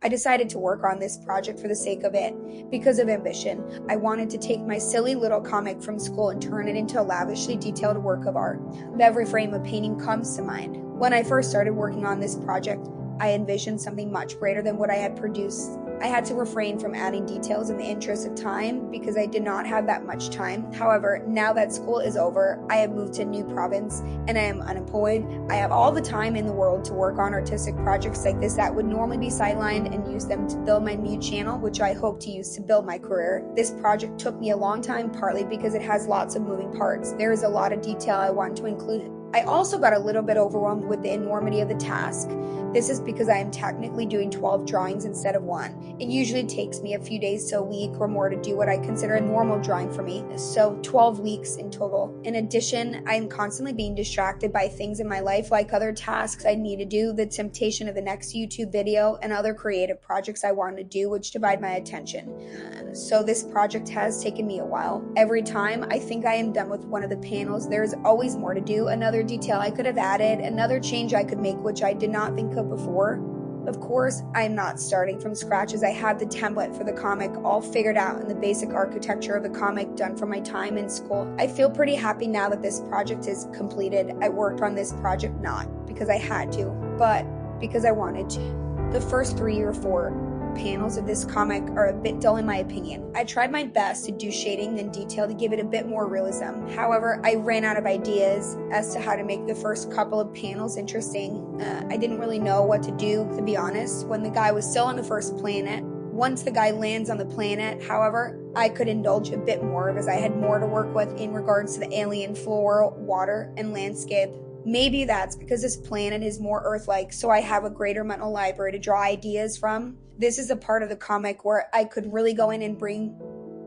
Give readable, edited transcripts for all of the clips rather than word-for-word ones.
I decided to work on this project for the sake of it, because of ambition. I wanted to take my silly little comic from school and turn it into a lavishly detailed work of art. Every frame of painting comes to mind. When I first started working on this project, I envisioned something much greater than what I had produced. I had to refrain from adding details in the interest of time because I did not have that much time. However, now that school is over, I have moved to a new province and I am unemployed. I have all the time in the world to work on artistic projects like this that would normally be sidelined and use them to build my new channel, which I hope to use to build my career. This project took me a long time, partly because it has lots of moving parts. There is a lot of detail I want to include. I also got a little bit overwhelmed with the enormity of the task. This is because I am technically doing 12 drawings instead of 1. It usually takes me a few days to a week or more to do what I consider a normal drawing for me, so 12 weeks in total. In addition, I am constantly being distracted by things in my life like other tasks I need to do, the temptation of the next YouTube video, and other creative projects I want to do which divide my attention. So this project has taken me a while. Every time I think I am done with one of the panels, there is always more to do, another detail I could have added, another change I could make which I did not think of before. Of course, I am not starting from scratch as I have the template for the comic all figured out and the basic architecture of the comic done from my time in school. I feel pretty happy now that this project is completed. I worked on this project not because I had to, but because I wanted to. The first 3 or 4 panels of this comic are a bit dull in my opinion. I tried my best to do shading and detail to give it a bit more realism. However, I ran out of ideas as to how to make the first couple of panels interesting. I didn't really know what to do, to be honest, when the guy was still on the first planet. Once the guy lands on the planet, however, I could indulge a bit more as I had more to work with in regards to the alien flora, water, and landscape. Maybe that's because this planet is more Earth-like, so I have a greater mental library to draw ideas from. This is a part of the comic where I could really go in and bring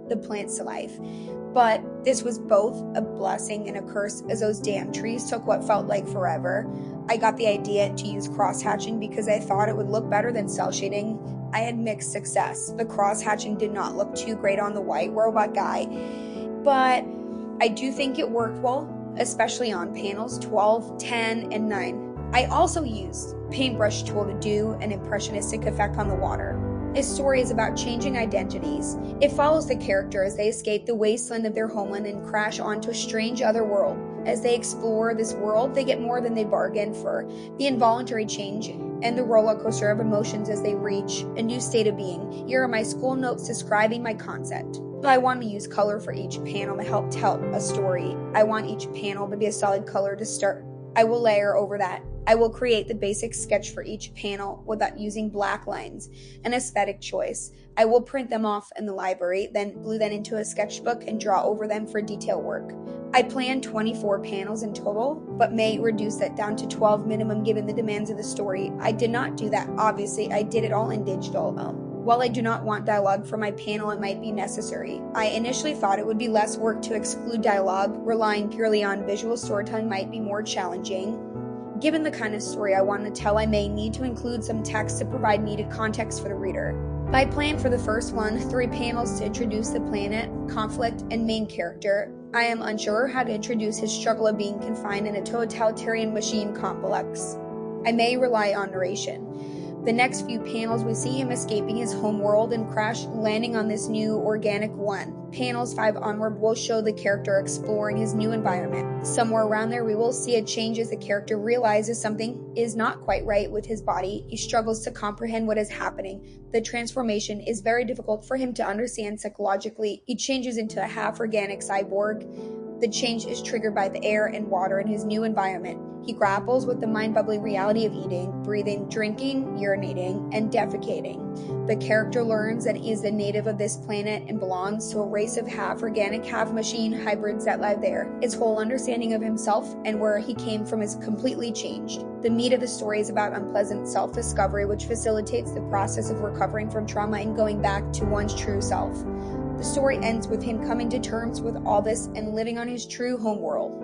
the plants to life. But this was both a blessing and a curse, as those damn trees took what felt like forever. I got the idea to use cross-hatching because I thought it would look better than cell shading. I had mixed success. The cross-hatching did not look too great on the white robot guy, but I do think it worked well, especially on panels 12, 10, and 9. I also used paintbrush tool to do an impressionistic effect on the water. This story is about changing identities. It follows the character as they escape the wasteland of their homeland and crash onto a strange other world. As they explore this world, they get more than they bargained for. The involuntary change and the roller coaster of emotions as they reach a new state of being. Here are my school notes describing my concept. I want to use color for each panel to help tell a story. I want each panel to be a solid color to start. I will layer over that. I will create the basic sketch for each panel without using black lines, an aesthetic choice. I will print them off in the library, then glue them into a sketchbook and draw over them for detail work. I plan 24 panels in total, but may reduce that down to 12 minimum given the demands of the story. I did not do that, obviously. I did it all in digital. While I do not want dialogue for my panel, it might be necessary. I initially thought it would be less work to exclude dialogue. Relying purely on visual storytelling might be more challenging. Given the kind of story I want to tell, I may need to include some text to provide needed context for the reader. My plan for the first 3 panels to introduce the planet, conflict, and main character. I am unsure how to introduce his struggle of being confined in a totalitarian machine complex. I may rely on narration. The next few panels, we see him escaping his homeworld and crash landing on this new organic one. Panels 5 onward will show the character exploring his new environment. Somewhere around there, we will see a change as the character realizes something is not quite right with his body. He struggles to comprehend what is happening. The transformation is very difficult for him to understand psychologically. He changes into a half-organic cyborg. The change is triggered by the air and water in his new environment. He grapples with the mind-bubbling reality of eating, breathing, drinking, urinating, and defecating. The character learns that he is a native of this planet and belongs to a race of half-organic, half-machine hybrids that live there. His whole understanding of himself and where he came from is completely changed. The meat of the story is about unpleasant self-discovery, which facilitates the process of recovering from trauma and going back to one's true self. The story ends with him coming to terms with all this and living on his true homeworld.